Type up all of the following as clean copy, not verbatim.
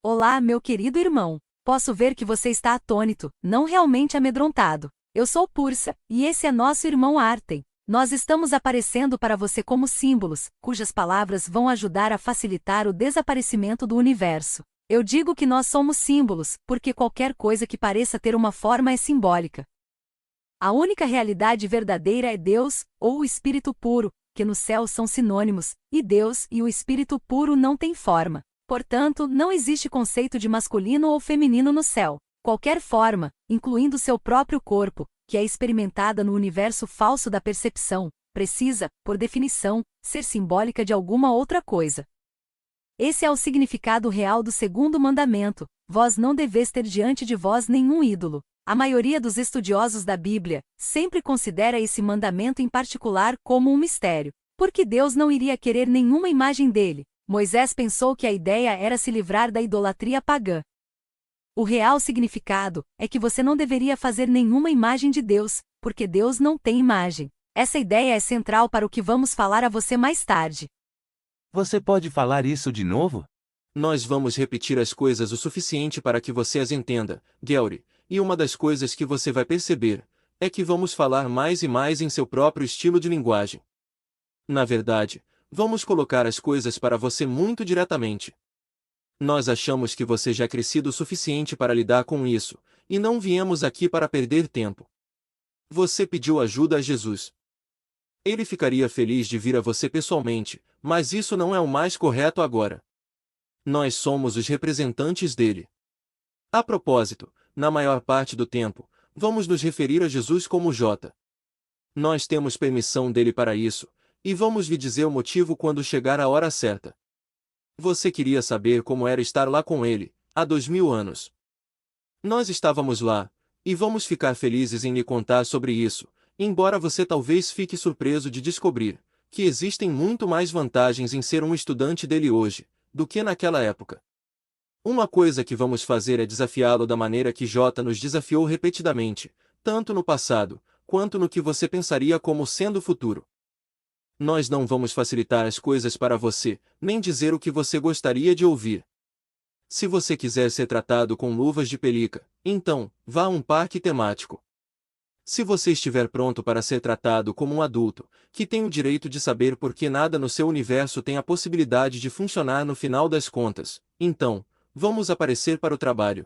Olá, meu querido irmão. Posso ver que você está atônito, não realmente amedrontado. Eu sou Pursa, e esse é nosso irmão Artem. Nós estamos aparecendo para você como símbolos, cujas palavras vão ajudar a facilitar o desaparecimento do universo. Eu digo que nós somos símbolos, porque qualquer coisa que pareça ter uma forma é simbólica. A única realidade verdadeira é Deus, ou o Espírito puro, que no céu são sinônimos, e Deus e o Espírito puro não têm forma. Portanto, não existe conceito de masculino ou feminino no céu. Qualquer forma, incluindo seu próprio corpo, que é experimentada no universo falso da percepção, precisa, por definição, ser simbólica de alguma outra coisa. Esse é o significado real do segundo mandamento: vós não deveis ter diante de vós nenhum ídolo. A maioria dos estudiosos da Bíblia sempre considera esse mandamento em particular como um mistério, porque Deus não iria querer nenhuma imagem dele. Moisés pensou que a ideia era se livrar da idolatria pagã. O real significado é que você não deveria fazer nenhuma imagem de Deus, porque Deus não tem imagem. Essa ideia é central para o que vamos falar a você mais tarde. Você pode falar isso de novo? Nós vamos repetir as coisas o suficiente para que você as entenda, Gary, e uma das coisas que você vai perceber é que vamos falar mais e mais em seu próprio estilo de linguagem. Na verdade, vamos colocar as coisas para você muito diretamente. Nós achamos que você já é crescido o suficiente para lidar com isso, e não viemos aqui para perder tempo. Você pediu ajuda a Jesus. Ele ficaria feliz de vir a você pessoalmente, mas isso não é o mais correto agora. Nós somos os representantes dele. A propósito, na maior parte do tempo, vamos nos referir a Jesus como J. Nós temos permissão dele para isso, e vamos lhe dizer o motivo quando chegar a hora certa. Você queria saber como era estar lá com ele, há 2000 anos. Nós estávamos lá, e vamos ficar felizes em lhe contar sobre isso, embora você talvez fique surpreso de descobrir que existem muito mais vantagens em ser um estudante dele hoje, do que naquela época. Uma coisa que vamos fazer é desafiá-lo da maneira que J nos desafiou repetidamente, tanto no passado, quanto no que você pensaria como sendo o futuro. Nós não vamos facilitar as coisas para você, nem dizer o que você gostaria de ouvir. Se você quiser ser tratado com luvas de pelica, então, vá a um parque temático. Se você estiver pronto para ser tratado como um adulto, que tem o direito de saber por que nada no seu universo tem a possibilidade de funcionar no final das contas, então, vamos aparecer para o trabalho.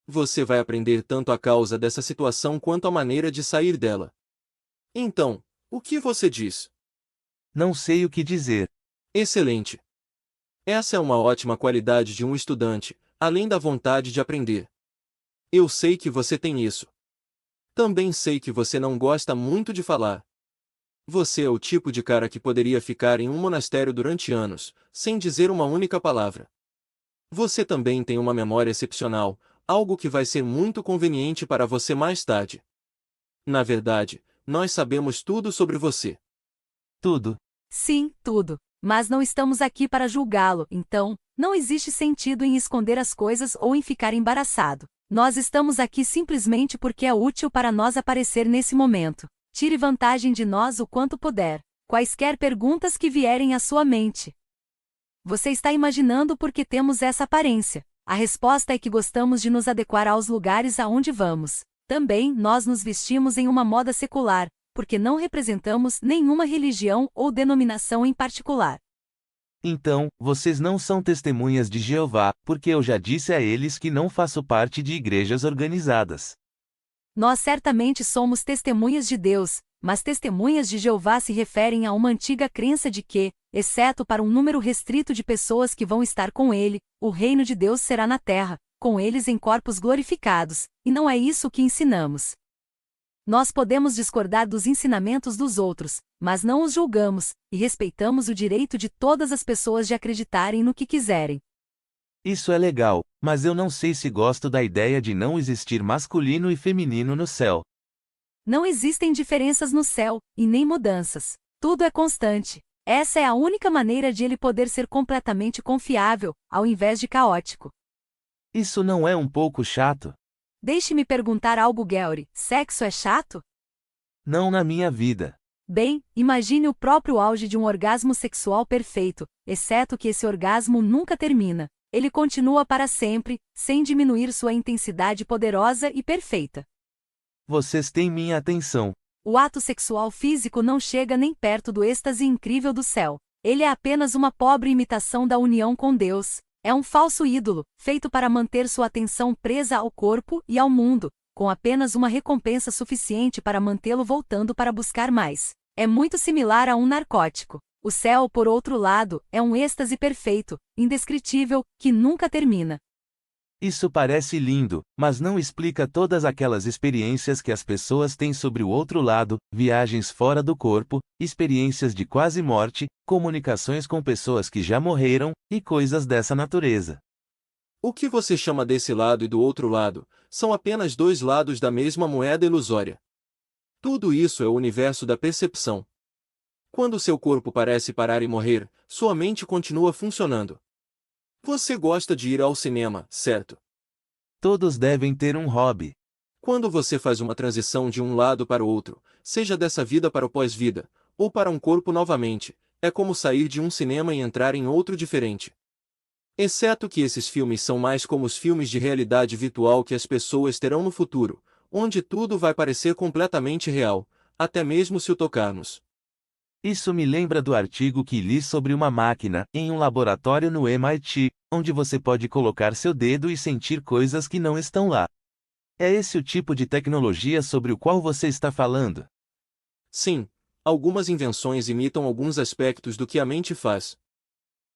Você vai aprender tanto a causa dessa situação quanto a maneira de sair dela. Então, o que você diz? Não sei o que dizer. Excelente. Essa é uma ótima qualidade de um estudante, além da vontade de aprender. Eu sei que você tem isso. Também sei que você não gosta muito de falar. Você é o tipo de cara que poderia ficar em um monastério durante anos, sem dizer uma única palavra. Você também tem uma memória excepcional, algo que vai ser muito conveniente para você mais tarde. Na verdade, nós sabemos tudo sobre você. Tudo. Sim, tudo. Mas não estamos aqui para julgá-lo, então, não existe sentido em esconder as coisas ou em ficar embaraçado. Nós estamos aqui simplesmente porque é útil para nós aparecer nesse momento. Tire vantagem de nós o quanto puder. Quaisquer perguntas que vierem à sua mente. Você está imaginando por que temos essa aparência. A resposta é que gostamos de nos adequar aos lugares aonde vamos. Também, nós nos vestimos em uma moda secular, porque não representamos nenhuma religião ou denominação em particular. Então, vocês não são testemunhas de Jeová, porque eu já disse a eles que não faço parte de igrejas organizadas. Nós certamente somos testemunhas de Deus, mas testemunhas de Jeová se referem a uma antiga crença de que, exceto para um número restrito de pessoas que vão estar com ele, o reino de Deus será na terra, com eles em corpos glorificados, e não é isso que ensinamos. Nós podemos discordar dos ensinamentos dos outros, mas não os julgamos, e respeitamos o direito de todas as pessoas de acreditarem no que quiserem. Isso é legal, mas eu não sei se gosto da ideia de não existir masculino e feminino no céu. Não existem diferenças no céu, e nem mudanças. Tudo é constante. Essa é a única maneira de ele poder ser completamente confiável, ao invés de caótico. Isso não é um pouco chato? Deixe-me perguntar algo, Gary. Sexo é chato? Não na minha vida. Bem, imagine o próprio auge de um orgasmo sexual perfeito, exceto que esse orgasmo nunca termina. Ele continua para sempre, sem diminuir sua intensidade poderosa e perfeita. Vocês têm minha atenção. O ato sexual físico não chega nem perto do êxtase incrível do céu. Ele é apenas uma pobre imitação da união com Deus. É um falso ídolo, feito para manter sua atenção presa ao corpo e ao mundo, com apenas uma recompensa suficiente para mantê-lo voltando para buscar mais. É muito similar a um narcótico. O céu, por outro lado, é um êxtase perfeito, indescritível, que nunca termina. Isso parece lindo, mas não explica todas aquelas experiências que as pessoas têm sobre o outro lado, viagens fora do corpo, experiências de quase morte, comunicações com pessoas que já morreram, e coisas dessa natureza. O que você chama desse lado e do outro lado, são apenas dois lados da mesma moeda ilusória. Tudo isso é o universo da percepção. Quando seu corpo parece parar e morrer, sua mente continua funcionando. Você gosta de ir ao cinema, certo? Todos devem ter um hobby. Quando você faz uma transição de um lado para o outro, seja dessa vida para o pós-vida, ou para um corpo novamente, é como sair de um cinema e entrar em outro diferente. Exceto que esses filmes são mais como os filmes de realidade virtual que as pessoas terão no futuro, onde tudo vai parecer completamente real, até mesmo se o tocarmos. Isso me lembra do artigo que li sobre uma máquina, em um laboratório no MIT, onde você pode colocar seu dedo e sentir coisas que não estão lá. É esse o tipo de tecnologia sobre o qual você está falando? Sim, algumas invenções imitam alguns aspectos do que a mente faz.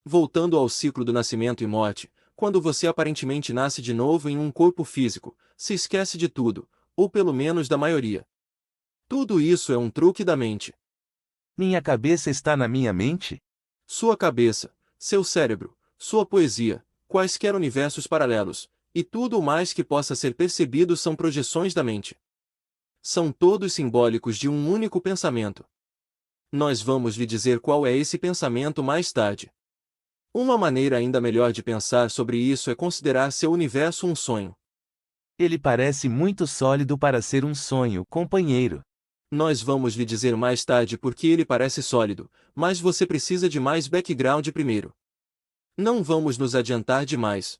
Voltando ao ciclo do nascimento e morte, quando você aparentemente nasce de novo em um corpo físico, se esquece de tudo, ou pelo menos da maioria. Tudo isso é um truque da mente. Minha cabeça está na minha mente? Sua cabeça, seu cérebro, sua poesia, quaisquer universos paralelos, e tudo o mais que possa ser percebido são projeções da mente. São todos simbólicos de um único pensamento. Nós vamos lhe dizer qual é esse pensamento mais tarde. Uma maneira ainda melhor de pensar sobre isso é considerar seu universo um sonho. Ele parece muito sólido para ser um sonho, companheiro. Nós vamos lhe dizer mais tarde por que ele parece sólido, mas você precisa de mais background primeiro. Não vamos nos adiantar demais.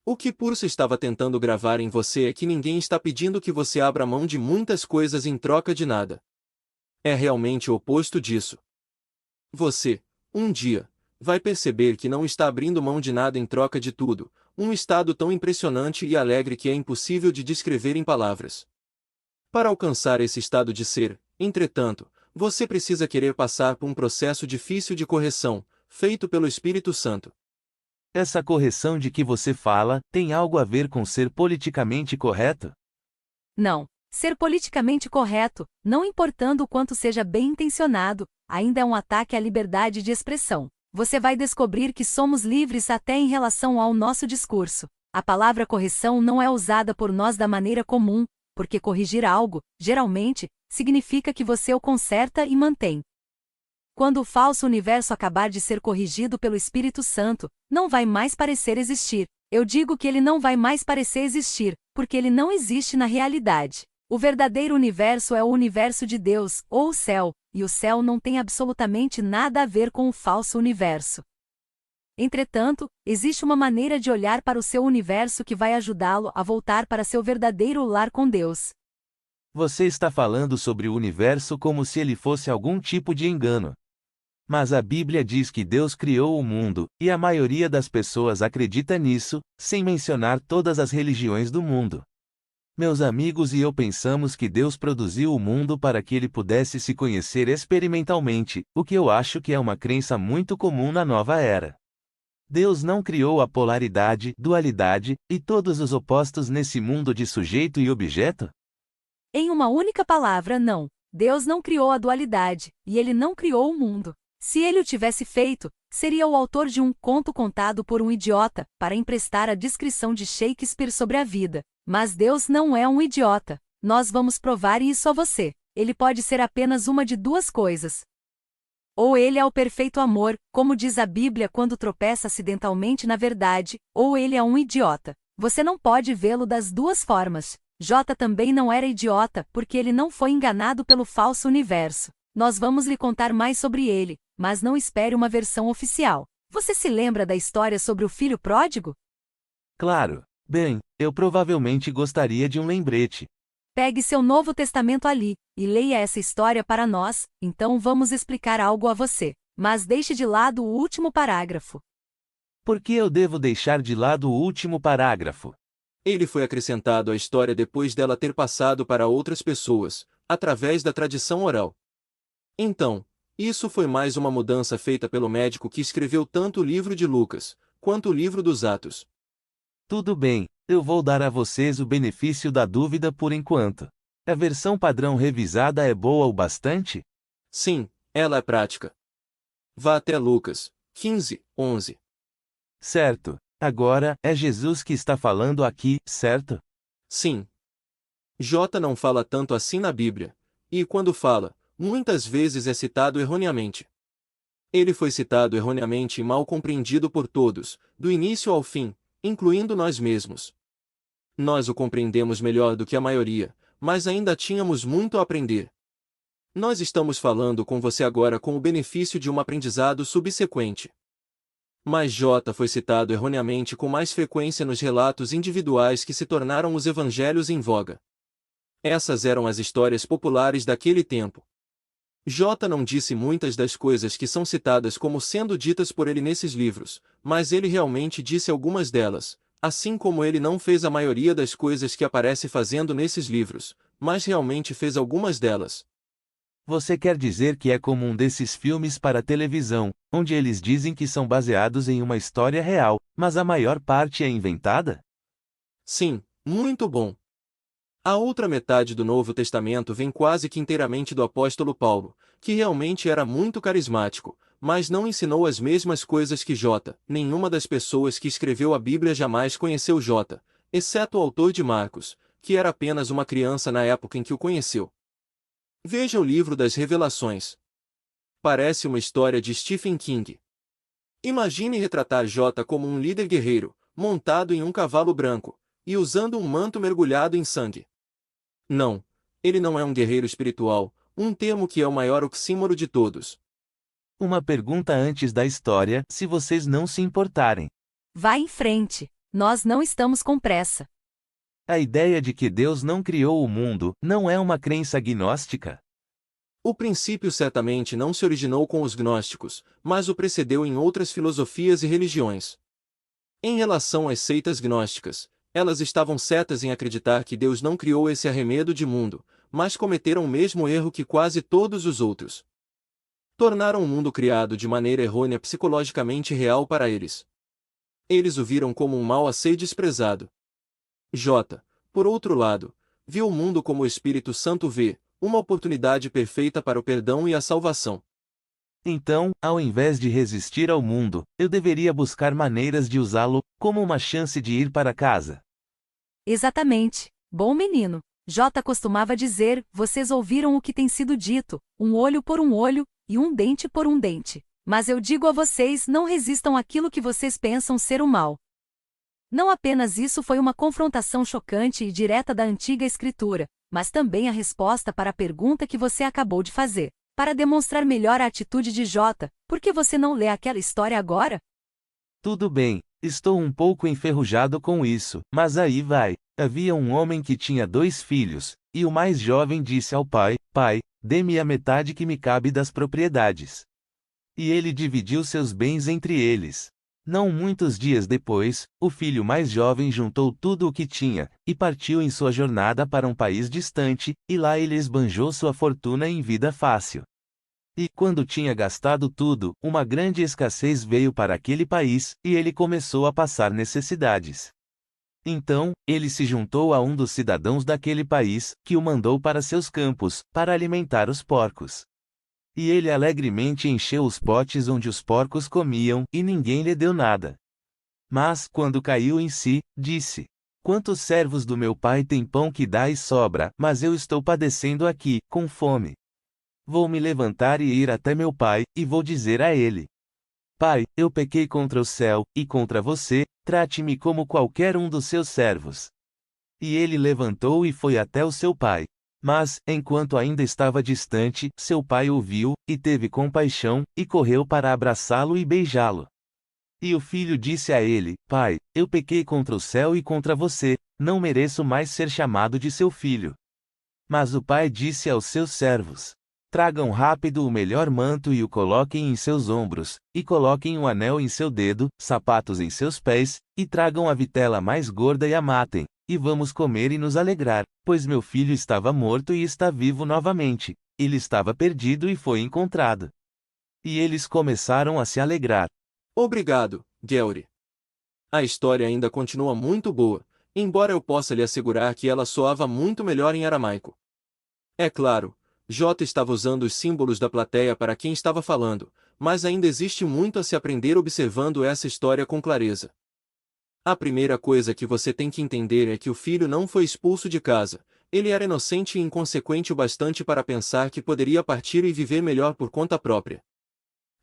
O que Pursa estava tentando gravar em você é que ninguém está pedindo que você abra mão de muitas coisas em troca de nada. É realmente o oposto disso. Você, um dia, vai perceber que não está abrindo mão de nada em troca de tudo, um estado tão impressionante e alegre que é impossível de descrever em palavras. Para alcançar esse estado de ser, entretanto, você precisa querer passar por um processo difícil de correção, feito pelo Espírito Santo. Essa correção de que você fala tem algo a ver com ser politicamente correto? Não. Ser politicamente correto, não importando o quanto seja bem intencionado, ainda é um ataque à liberdade de expressão. Você vai descobrir que somos livres até em relação ao nosso discurso. A palavra correção não é usada por nós da maneira comum, porque corrigir algo, geralmente, significa que você o conserta e mantém. Quando o falso universo acabar de ser corrigido pelo Espírito Santo, não vai mais parecer existir. Eu digo que ele não vai mais parecer existir, porque ele não existe na realidade. O verdadeiro universo é o universo de Deus, ou o céu, e o céu não tem absolutamente nada a ver com o falso universo. Entretanto, existe uma maneira de olhar para o seu universo que vai ajudá-lo a voltar para seu verdadeiro lar com Deus. Você está falando sobre o universo como se ele fosse algum tipo de engano. Mas a Bíblia diz que Deus criou o mundo, e a maioria das pessoas acredita nisso, sem mencionar todas as religiões do mundo. Meus amigos e eu pensamos que Deus produziu o mundo para que ele pudesse se conhecer experimentalmente, o que eu acho que é uma crença muito comum na nova era. Deus não criou a polaridade, dualidade, e todos os opostos nesse mundo de sujeito e objeto? Em uma única palavra, não. Deus não criou a dualidade, e ele não criou o mundo. Se ele o tivesse feito, seria o autor de um conto contado por um idiota, para emprestar a descrição de Shakespeare sobre a vida. Mas Deus não é um idiota. Nós vamos provar isso a você. Ele pode ser apenas uma de duas coisas. Ou ele é o perfeito amor, como diz a Bíblia quando tropeça acidentalmente na verdade, ou ele é um idiota. Você não pode vê-lo das duas formas. J também não era idiota, porque ele não foi enganado pelo falso universo. Nós vamos lhe contar mais sobre ele, mas não espere uma versão oficial. Você se lembra da história sobre o filho pródigo? Claro. Bem, eu provavelmente gostaria de um lembrete. Pegue seu Novo Testamento ali, e leia essa história para nós, então vamos explicar algo a você. Mas deixe de lado o último parágrafo. Por que eu devo deixar de lado o último parágrafo? Ele foi acrescentado à história depois dela ter passado para outras pessoas, através da tradição oral. Então, isso foi mais uma mudança feita pelo médico que escreveu tanto o livro de Lucas, quanto o livro dos Atos. Tudo bem, eu vou dar a vocês o benefício da dúvida por enquanto. A versão padrão revisada é boa o bastante? Sim, ela é prática. Vá até Lucas 15:11. Certo. Agora, é Jesus que está falando aqui, certo? Sim. J não fala tanto assim na Bíblia, e quando fala, muitas vezes é citado erroneamente. Ele foi citado erroneamente e mal compreendido por todos, do início ao fim, incluindo nós mesmos. Nós o compreendemos melhor do que a maioria, mas ainda tínhamos muito a aprender. Nós estamos falando com você agora com o benefício de um aprendizado subsequente. Mas J foi citado erroneamente com mais frequência nos relatos individuais que se tornaram os evangelhos em voga. Essas eram as histórias populares daquele tempo. J não disse muitas das coisas que são citadas como sendo ditas por ele nesses livros, mas ele realmente disse algumas delas, assim como ele não fez a maioria das coisas que aparece fazendo nesses livros, mas realmente fez algumas delas. Você quer dizer que é como um desses filmes para televisão, onde eles dizem que são baseados em uma história real, mas a maior parte é inventada? Sim, muito bom. A outra metade do Novo Testamento vem quase que inteiramente do apóstolo Paulo, que realmente era muito carismático, mas não ensinou as mesmas coisas que J. Nenhuma das pessoas que escreveu a Bíblia jamais conheceu J, exceto o autor de Marcos, que era apenas uma criança na época em que o conheceu. Veja o livro das Revelações. Parece uma história de Stephen King. Imagine retratar J como um líder guerreiro, montado em um cavalo branco, e usando um manto mergulhado em sangue. Não, ele não é um guerreiro espiritual, um termo que é o maior oxímoro de todos. Uma pergunta antes da história, se vocês não se importarem. Vá em frente. Nós não estamos com pressa. A ideia de que Deus não criou o mundo não é uma crença gnóstica? O princípio certamente não se originou com os gnósticos, mas o precedeu em outras filosofias e religiões. Em relação às seitas gnósticas, elas estavam certas em acreditar que Deus não criou esse arremedo de mundo, mas cometeram o mesmo erro que quase todos os outros. Tornaram o mundo criado de maneira errônea psicologicamente real para eles. Eles o viram como um mal a ser desprezado. J, por outro lado, viu o mundo como o Espírito Santo vê, uma oportunidade perfeita para o perdão e a salvação. Então, ao invés de resistir ao mundo, eu deveria buscar maneiras de usá-lo, como uma chance de ir para casa. Exatamente. Bom menino. J costumava dizer, vocês ouviram o que tem sido dito, um olho por um olho, e um dente por um dente. Mas eu digo a vocês, não resistam àquilo que vocês pensam ser o mal. Não apenas isso foi uma confrontação chocante e direta da antiga escritura, mas também a resposta para a pergunta que você acabou de fazer. Para demonstrar melhor a atitude de J, por que você não lê aquela história agora? Tudo bem, estou um pouco enferrujado com isso, mas aí vai. Havia um homem que tinha 2 filhos, e o mais jovem disse ao pai: Pai, dê-me a metade que me cabe das propriedades. E ele dividiu seus bens entre eles. Não muitos dias depois, o filho mais jovem juntou tudo o que tinha, e partiu em sua jornada para um país distante, e lá ele esbanjou sua fortuna em vida fácil. E quando tinha gastado tudo, uma grande escassez veio para aquele país, e ele começou a passar necessidades. Então, ele se juntou a um dos cidadãos daquele país, que o mandou para seus campos, para alimentar os porcos. E ele alegremente encheu os potes onde os porcos comiam, e ninguém lhe deu nada. Mas, quando caiu em si, disse: Quantos servos do meu pai têm pão que dá e sobra, mas eu estou padecendo aqui, com fome. Vou me levantar e ir até meu pai, e vou dizer a ele: Pai, eu pequei contra o céu, e contra você, trate-me como qualquer um dos seus servos. E ele levantou e foi até o seu pai. Mas, enquanto ainda estava distante, seu pai o viu, e teve compaixão, e correu para abraçá-lo e beijá-lo. E o filho disse a ele: Pai, eu pequei contra o céu e contra você, não mereço mais ser chamado de seu filho. Mas o pai disse aos seus servos: Tragam rápido o melhor manto e o coloquem em seus ombros, e coloquem um anel em seu dedo, sapatos em seus pés, e tragam a vitela mais gorda e a matem, e vamos comer e nos alegrar, pois meu filho estava morto e está vivo novamente, ele estava perdido e foi encontrado. E eles começaram a se alegrar. Obrigado, Geury. A história ainda continua muito boa, embora eu possa lhe assegurar que ela soava muito melhor em aramaico. É claro, J estava usando os símbolos da plateia para quem estava falando, mas ainda existe muito a se aprender observando essa história com clareza. A primeira coisa que você tem que entender é que o filho não foi expulso de casa, ele era inocente e inconsequente o bastante para pensar que poderia partir e viver melhor por conta própria.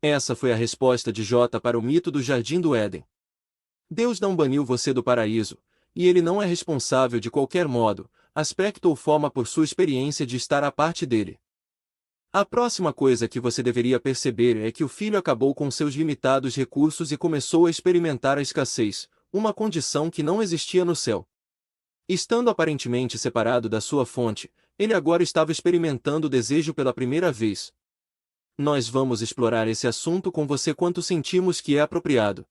Essa foi a resposta de J para o mito do Jardim do Éden. Deus não baniu você do paraíso, e ele não é responsável de qualquer modo, aspecto ou forma por sua experiência de estar à parte dele. A próxima coisa que você deveria perceber é que o filho acabou com seus limitados recursos e começou a experimentar a escassez, uma condição que não existia no céu. Estando aparentemente separado da sua fonte, ele agora estava experimentando o desejo pela primeira vez. Nós vamos explorar esse assunto com você quanto sentimos que é apropriado.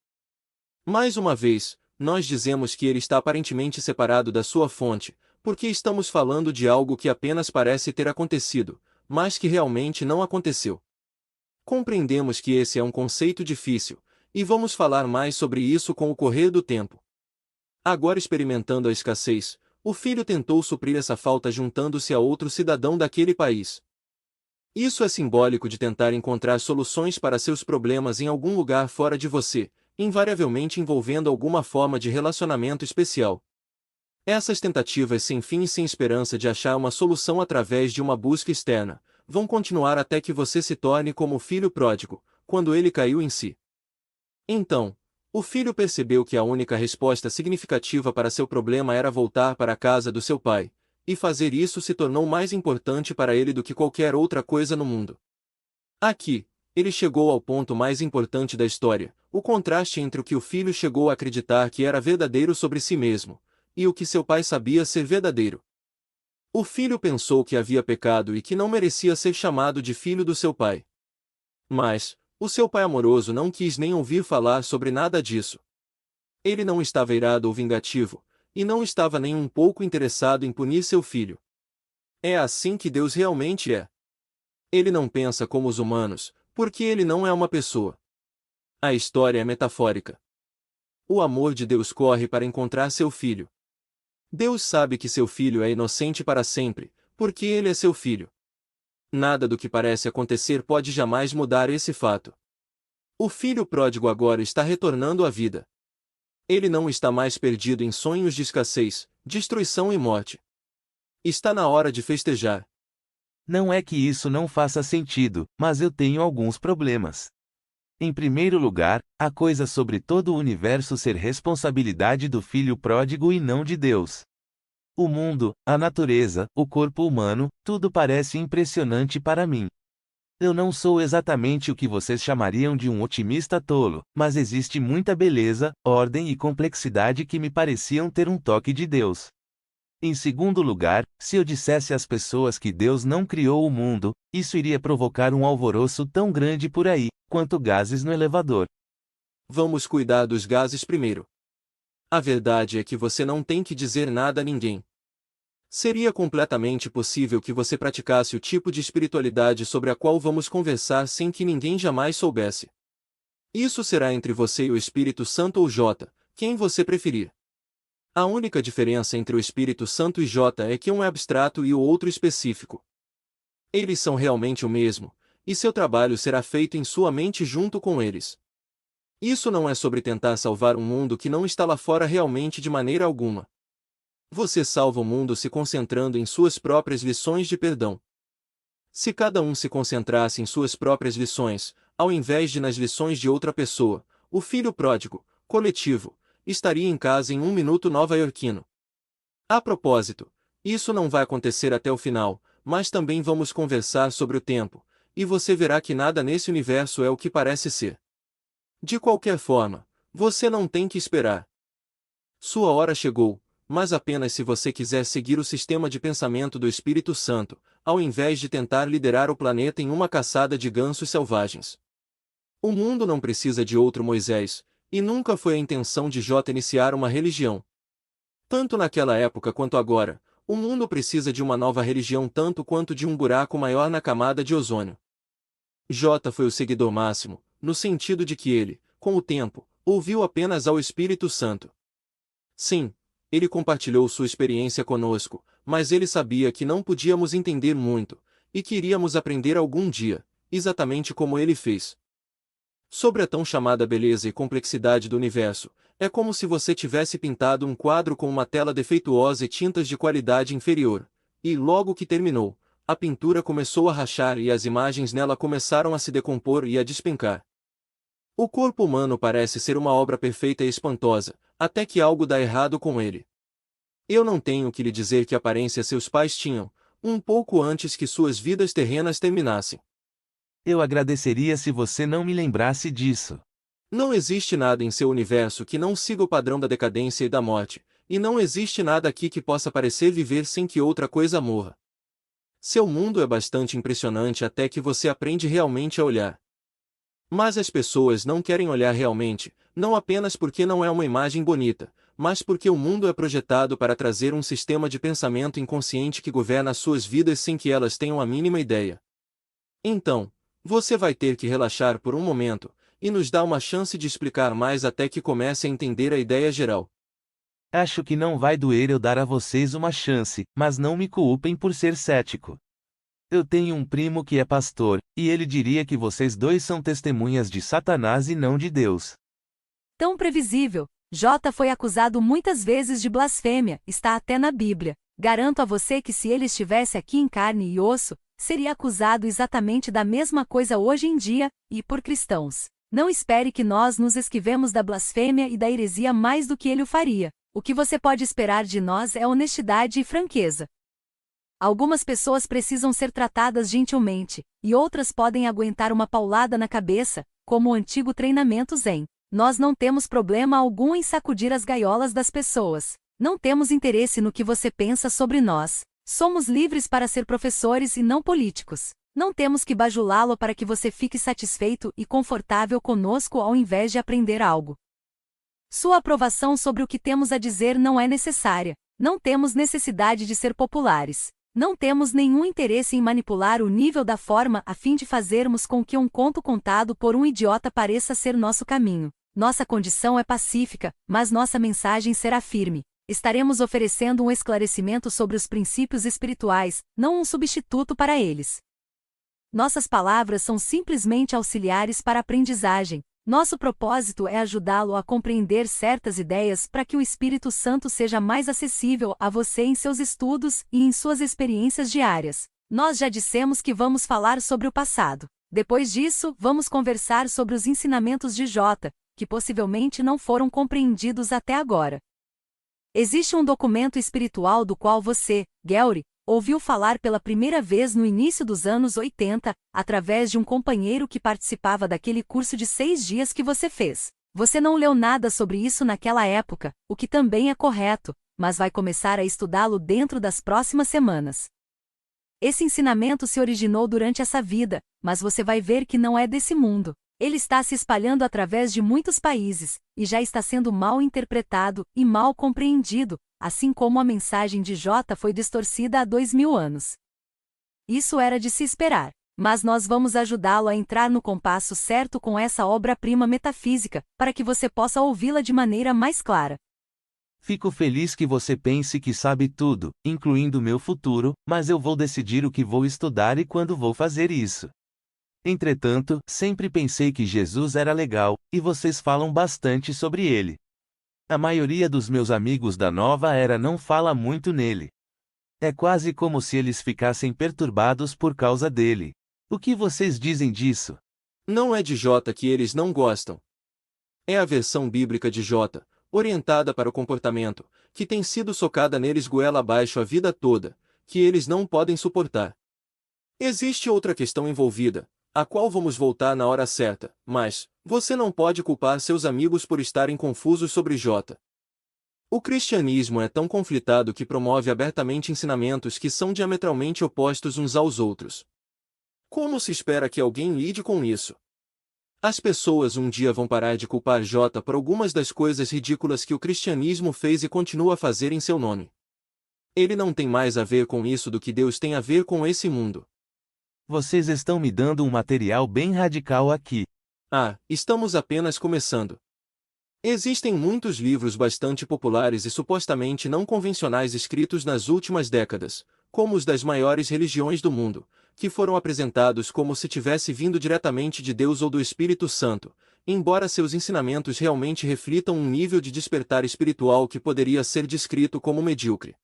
Mais uma vez, nós dizemos que ele está aparentemente separado da sua fonte, porque estamos falando de algo que apenas parece ter acontecido, mas que realmente não aconteceu. Compreendemos que esse é um conceito difícil, e vamos falar mais sobre isso com o correr do tempo. Agora experimentando a escassez, o filho tentou suprir essa falta juntando-se a outro cidadão daquele país. Isso é simbólico de tentar encontrar soluções para seus problemas em algum lugar fora de você, invariavelmente envolvendo alguma forma de relacionamento especial. Essas tentativas sem fim e sem esperança de achar uma solução através de uma busca externa, vão continuar até que você se torne como o filho pródigo, quando ele caiu em si. Então, o filho percebeu que a única resposta significativa para seu problema era voltar para a casa do seu pai, e fazer isso se tornou mais importante para ele do que qualquer outra coisa no mundo. Aqui, ele chegou ao ponto mais importante da história, o contraste entre o que o filho chegou a acreditar que era verdadeiro sobre si mesmo, e o que seu pai sabia ser verdadeiro. O filho pensou que havia pecado e que não merecia ser chamado de filho do seu pai. Mas, o seu pai amoroso não quis nem ouvir falar sobre nada disso. Ele não estava irado ou vingativo, e não estava nem um pouco interessado em punir seu filho. É assim que Deus realmente é. Ele não pensa como os humanos, porque ele não é uma pessoa. A história é metafórica. O amor de Deus corre para encontrar seu filho. Deus sabe que seu filho é inocente para sempre, porque ele é seu filho. Nada do que parece acontecer pode jamais mudar esse fato. O filho pródigo agora está retornando à vida. Ele não está mais perdido em sonhos de escassez, destruição e morte. Está na hora de festejar. Não é que isso não faça sentido, mas eu tenho alguns problemas. Em primeiro lugar, a coisa sobre todo o universo ser responsabilidade do filho pródigo e não de Deus. O mundo, a natureza, o corpo humano, tudo parece impressionante para mim. Eu não sou exatamente o que vocês chamariam de um otimista tolo, mas existe muita beleza, ordem e complexidade que me pareciam ter um toque de Deus. Em segundo lugar, se eu dissesse às pessoas que Deus não criou o mundo, isso iria provocar um alvoroço tão grande por aí, quanto gases no elevador. Vamos cuidar dos gases primeiro. A verdade é que você não tem que dizer nada a ninguém. Seria completamente possível que você praticasse o tipo de espiritualidade sobre a qual vamos conversar sem que ninguém jamais soubesse. Isso será entre você e o Espírito Santo ou J, quem você preferir. A única diferença entre o Espírito Santo e J é que um é abstrato e o outro específico. Eles são realmente o mesmo, e seu trabalho será feito em sua mente junto com eles. Isso não é sobre tentar salvar um mundo que não está lá fora realmente de maneira alguma. Você salva o mundo se concentrando em suas próprias lições de perdão. Se cada um se concentrasse em suas próprias lições, ao invés de nas lições de outra pessoa, o filho pródigo, coletivo, estaria em casa em 1 minuto nova-iorquino. A propósito, isso não vai acontecer até o final, mas também vamos conversar sobre o tempo, e você verá que nada nesse universo é o que parece ser. De qualquer forma, Você não tem que esperar. Sua hora chegou, mas apenas se você quiser seguir o sistema de pensamento do Espírito Santo, ao invés de tentar liderar o planeta em uma caçada de gansos selvagens. O mundo não precisa de outro Moisés, e nunca foi a intenção de J iniciar uma religião. Tanto naquela época quanto agora, o mundo precisa de uma nova religião tanto quanto de um buraco maior na camada de ozônio. J foi o seguidor máximo, no sentido de que ele, com o tempo, ouviu apenas ao Espírito Santo. Sim, ele compartilhou sua experiência conosco, mas ele sabia que não podíamos entender muito, e que iríamos aprender algum dia, exatamente como ele fez. Sobre a tão chamada beleza e complexidade do universo, é como se você tivesse pintado um quadro com uma tela defeituosa e tintas de qualidade inferior, e logo que terminou, a pintura começou a rachar e as imagens nela começaram a se decompor e a despencar. O corpo humano parece ser uma obra perfeita e espantosa, até que algo dá errado com ele. Eu não tenho que lhe dizer que aparência seus pais tinham, um pouco antes que suas vidas terrenas terminassem. Eu agradeceria se você não me lembrasse disso. Não existe nada em seu universo que não siga o padrão da decadência e da morte, e não existe nada aqui que possa parecer viver sem que outra coisa morra. Seu mundo é bastante impressionante até que você aprende realmente a olhar. Mas as pessoas não querem olhar realmente, não apenas porque não é uma imagem bonita, mas porque o mundo é projetado para trazer um sistema de pensamento inconsciente que governa as suas vidas sem que elas tenham a mínima ideia. Então, você vai ter que relaxar por um momento, e nos dar uma chance de explicar mais até que comece a entender a ideia geral. Acho que não vai doer eu dar a vocês uma chance, mas não me culpem por ser cético. Eu tenho um primo que é pastor, e ele diria que vocês dois são testemunhas de Satanás e não de Deus. Tão previsível. J foi acusado muitas vezes de blasfêmia, está até na Bíblia. Garanto a você que se ele estivesse aqui em carne e osso, seria acusado exatamente da mesma coisa hoje em dia, e por cristãos. Não espere que nós nos esquivemos da blasfêmia e da heresia mais do que ele o faria. O que você pode esperar de nós é honestidade e franqueza. Algumas pessoas precisam ser tratadas gentilmente, e outras podem aguentar uma paulada na cabeça, como o antigo treinamento Zen. Nós não temos problema algum em sacudir as gaiolas das pessoas. Não temos interesse no que você pensa sobre nós. Somos livres para ser professores e não políticos. Não temos que bajulá-lo para que você fique satisfeito e confortável conosco ao invés de aprender algo. Sua aprovação sobre o que temos a dizer não é necessária. Não temos necessidade de ser populares. Não temos nenhum interesse em manipular o nível da forma a fim de fazermos com que um conto contado por um idiota pareça ser nosso caminho. Nossa condição é pacífica, mas nossa mensagem será firme. Estaremos oferecendo um esclarecimento sobre os princípios espirituais, não um substituto para eles. Nossas palavras são simplesmente auxiliares para a aprendizagem. Nosso propósito é ajudá-lo a compreender certas ideias para que o Espírito Santo seja mais acessível a você em seus estudos e em suas experiências diárias. Nós já dissemos que vamos falar sobre o passado. Depois disso, vamos conversar sobre os ensinamentos de J, que possivelmente não foram compreendidos até agora. Existe um documento espiritual do qual você, Gary, ouviu falar pela primeira vez no início dos anos 80, através de um companheiro que participava daquele curso de 6 dias que você fez. Você não leu nada sobre isso naquela época, o que também é correto, mas vai começar a estudá-lo dentro das próximas semanas. Esse ensinamento se originou durante essa vida, mas você vai ver que não é desse mundo. Ele está se espalhando através de muitos países, e já está sendo mal interpretado e mal compreendido, assim como a mensagem de J foi distorcida há 2000 anos. Isso era de se esperar, mas nós vamos ajudá-lo a entrar no compasso certo com essa obra-prima metafísica, para que você possa ouvi-la de maneira mais clara. Fico feliz que você pense que sabe tudo, incluindo meu futuro, mas eu vou decidir o que vou estudar e quando vou fazer isso. Entretanto, sempre pensei que Jesus era legal, e vocês falam bastante sobre ele. A maioria dos meus amigos da nova era não fala muito nele. É quase como se eles ficassem perturbados por causa dele. O que vocês dizem disso? Não é de J que eles não gostam. É a versão bíblica de J, orientada para o comportamento, que tem sido socada neles goela abaixo a vida toda, que eles não podem suportar. Existe outra questão envolvida, a qual vamos voltar na hora certa, mas, Você não pode culpar seus amigos por estarem confusos sobre J. O cristianismo é tão conflitado que promove abertamente ensinamentos que são diametralmente opostos uns aos outros. Como se espera que alguém lide com isso? As pessoas um dia vão parar de culpar J por algumas das coisas ridículas que o cristianismo fez e continua a fazer em seu nome. Ele não tem mais a ver com isso do que Deus tem a ver com esse mundo. Vocês estão me dando um material bem radical aqui. Estamos apenas começando. Existem muitos livros bastante populares e supostamente não convencionais escritos nas últimas décadas, como os das maiores religiões do mundo, que foram apresentados como se tivesse vindo diretamente de Deus ou do Espírito Santo, embora seus ensinamentos realmente reflitam um nível de despertar espiritual que poderia ser descrito como medíocre.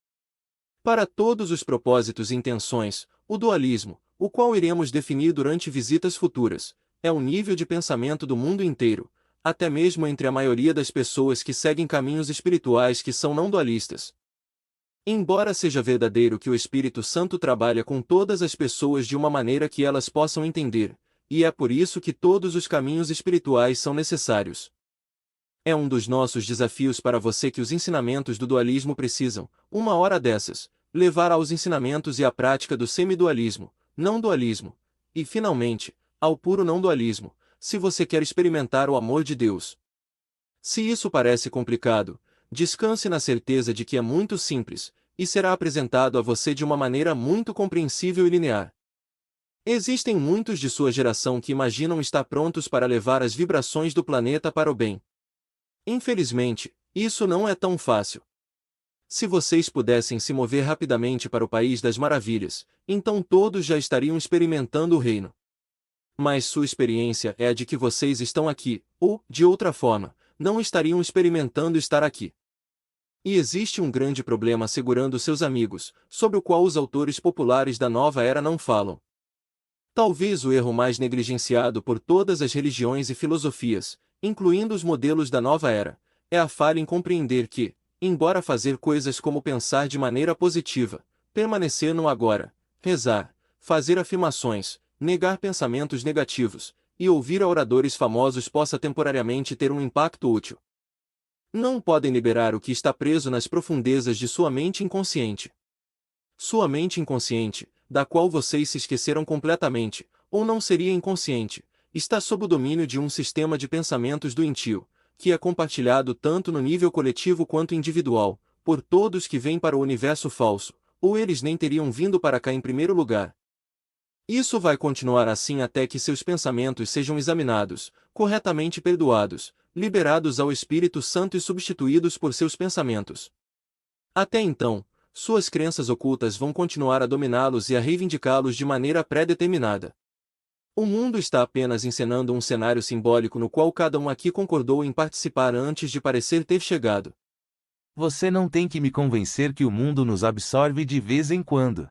Para todos os propósitos e intenções, o dualismo, o qual iremos definir durante visitas futuras, é um nível de pensamento do mundo inteiro, até mesmo entre a maioria das pessoas que seguem caminhos espirituais que são não dualistas. Embora seja verdadeiro que o Espírito Santo trabalha com todas as pessoas de uma maneira que elas possam entender, e é por isso que todos os caminhos espirituais são necessários. É um dos nossos desafios para você que os ensinamentos do dualismo precisam, uma hora dessas, levar aos ensinamentos e à prática do semidualismo, não dualismo, e, finalmente, ao puro não dualismo, se você quer experimentar o amor de Deus. Se isso parece complicado, descanse na certeza de que é muito simples, e será apresentado a você de uma maneira muito compreensível e linear. Existem muitos de sua geração que imaginam estar prontos para levar as vibrações do planeta para o bem. Infelizmente, isso não é tão fácil. Se vocês pudessem se mover rapidamente para o País das Maravilhas, então todos já estariam experimentando o reino. Mas sua experiência é a de que vocês estão aqui, ou, de outra forma, não estariam experimentando estar aqui. E existe um grande problema segurando seus amigos, sobre o qual os autores populares da nova era não falam. Talvez o erro mais negligenciado por todas as religiões e filosofias, incluindo os modelos da nova era, é a falha em compreender que, embora fazer coisas como pensar de maneira positiva, permanecer no agora, rezar, fazer afirmações, negar pensamentos negativos, e ouvir a oradores famosos possa temporariamente ter um impacto útil. Não podem liberar o que está preso nas profundezas de sua mente inconsciente. Sua mente inconsciente, da qual vocês se esqueceram completamente, ou não seria inconsciente, está sob o domínio de um sistema de pensamentos doentio, que é compartilhado tanto no nível coletivo quanto individual, por todos que vêm para o universo falso, ou eles nem teriam vindo para cá em primeiro lugar. Isso vai continuar assim até que seus pensamentos sejam examinados, corretamente perdoados, liberados ao Espírito Santo e substituídos por seus pensamentos. Até então, suas crenças ocultas vão continuar a dominá-los e a reivindicá-los de maneira pré-determinada. O mundo está apenas encenando um cenário simbólico no qual cada um aqui concordou em participar antes de parecer ter chegado. Você não tem que me convencer que o mundo nos absorve de vez em quando.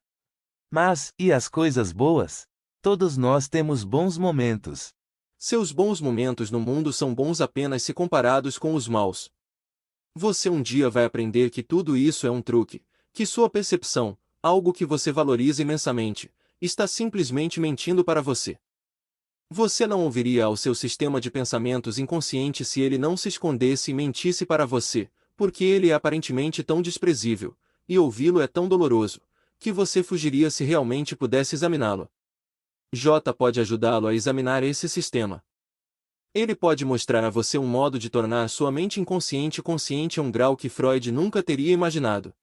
Mas, e as coisas boas? Todos nós temos bons momentos. Seus bons momentos no mundo são bons apenas se comparados com os maus. Você um dia vai aprender que tudo isso é um truque, que sua percepção, algo que você valoriza imensamente, está simplesmente mentindo para você. Você não ouviria ao seu sistema de pensamentos inconsciente se ele não se escondesse e mentisse para você, porque ele é aparentemente tão desprezível, e ouvi-lo é tão doloroso, que você fugiria se realmente pudesse examiná-lo. J pode ajudá-lo a examinar esse sistema. Ele pode mostrar a você um modo de tornar sua mente inconsciente consciente a um grau que Freud nunca teria imaginado.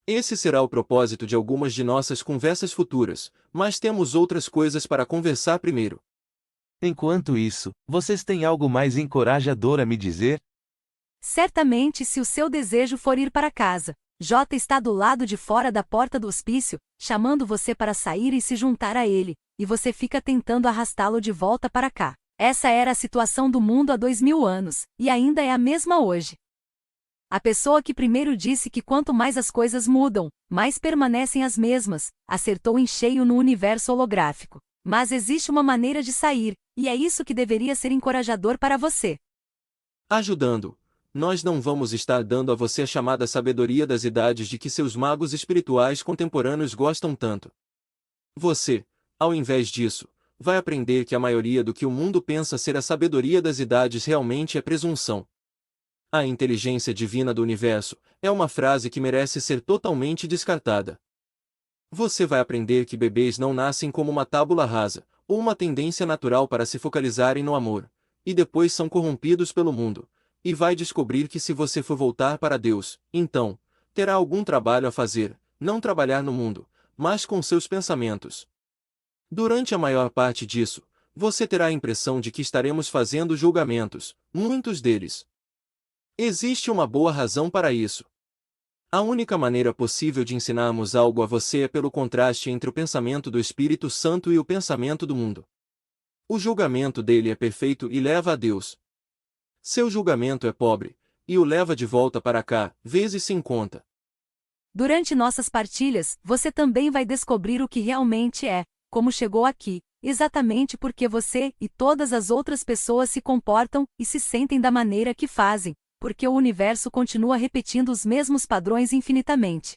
Esse será o propósito de algumas de nossas conversas futuras, mas temos outras coisas para conversar primeiro. Enquanto isso, vocês têm algo mais encorajador a me dizer? Certamente, se o seu desejo for ir para casa, J está do lado de fora da porta do hospício, chamando você para sair e se juntar a ele, e você fica tentando arrastá-lo de volta para cá. Essa era a situação do mundo há 2000 anos, e ainda é a mesma hoje. A pessoa que primeiro disse que quanto mais as coisas mudam, mais permanecem as mesmas, acertou em cheio no universo holográfico. Mas existe uma maneira de sair, e é isso que deveria ser encorajador para você. Ajudando, nós não vamos estar dando a você a chamada sabedoria das idades de que seus magos espirituais contemporâneos gostam tanto. Você, ao invés disso, vai aprender que a maioria do que o mundo pensa ser a sabedoria das idades realmente é presunção. A inteligência divina do universo é uma frase que merece ser totalmente descartada. Você vai aprender que bebês não nascem como uma tábula rasa, ou uma tendência natural para se focalizarem no amor, e depois são corrompidos pelo mundo, e vai descobrir que se você for voltar para Deus, então, terá algum trabalho a fazer, não trabalhar no mundo, mas com seus pensamentos. Durante a maior parte disso, você terá a impressão de que estaremos fazendo julgamentos, muitos deles. Existe uma boa razão para isso. A única maneira possível de ensinarmos algo a você é pelo contraste entre o pensamento do Espírito Santo e o pensamento do mundo. O julgamento dele é perfeito e leva a Deus. Seu julgamento é pobre, e o leva de volta para cá, vezes sem conta. Durante nossas partilhas, você também vai descobrir o que realmente é, como chegou aqui, exatamente porque você e todas as outras pessoas se comportam e se sentem da maneira que fazem, porque o universo continua repetindo os mesmos padrões infinitamente.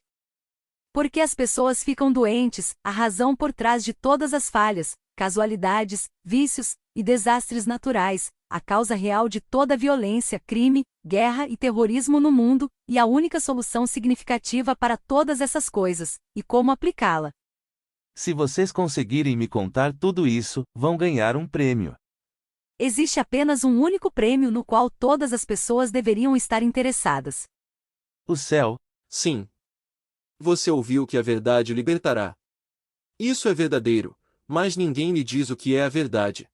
Porque as pessoas ficam doentes, a razão por trás de todas as falhas, casualidades, vícios e desastres naturais, a causa real de toda violência, crime, guerra e terrorismo no mundo, e a única solução significativa para todas essas coisas, e como aplicá-la. Se vocês conseguirem me contar tudo isso, vão ganhar um prêmio. Existe apenas um único prêmio no qual todas as pessoas deveriam estar interessadas. O céu. Sim. Você ouviu que a verdade o libertará. Isso é verdadeiro, mas ninguém lhe diz o que é a verdade.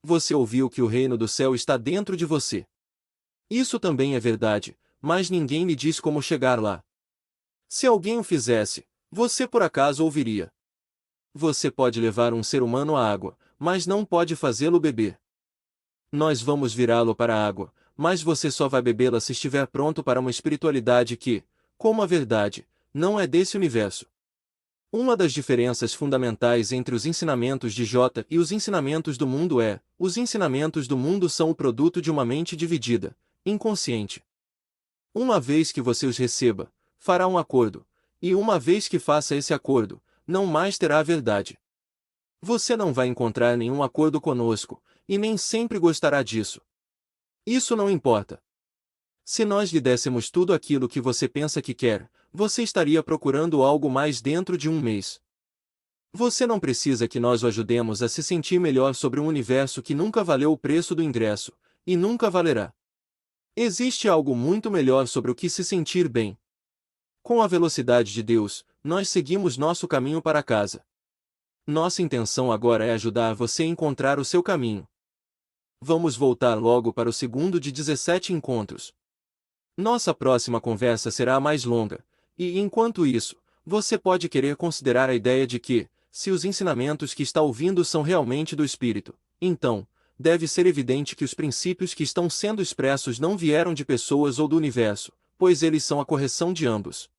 Você ouviu que o reino do céu está dentro de você. Isso também é verdade, mas ninguém lhe diz como chegar lá. Se alguém o fizesse, você por acaso ouviria. Você pode levar um ser humano à água, mas não pode fazê-lo beber. Nós vamos virá-lo para a água, mas você só vai bebê-la se estiver pronto para uma espiritualidade que, como a verdade, não é desse universo. Uma das diferenças fundamentais entre os ensinamentos de J e os ensinamentos do mundo é: os ensinamentos do mundo são o produto de uma mente dividida, inconsciente. Uma vez que você os receba, fará um acordo, e uma vez que faça esse acordo, não mais terá a verdade. Você não vai encontrar nenhum acordo conosco, e nem sempre gostará disso. Isso não importa. Se nós lhe dessemos tudo aquilo que você pensa que quer, você estaria procurando algo mais dentro de um mês. Você não precisa que nós o ajudemos a se sentir melhor sobre um universo que nunca valeu o preço do ingresso, e nunca valerá. Existe algo muito melhor sobre o que se sentir bem. Com a velocidade de Deus, nós seguimos nosso caminho para casa. Nossa intenção agora é ajudar você a encontrar o seu caminho. Vamos voltar logo para o segundo de 17 encontros. Nossa próxima conversa será mais longa, e enquanto isso, você pode querer considerar a ideia de que, se os ensinamentos que está ouvindo são realmente do Espírito, então, deve ser evidente que os princípios que estão sendo expressos não vieram de pessoas ou do universo, pois eles são a correção de ambos.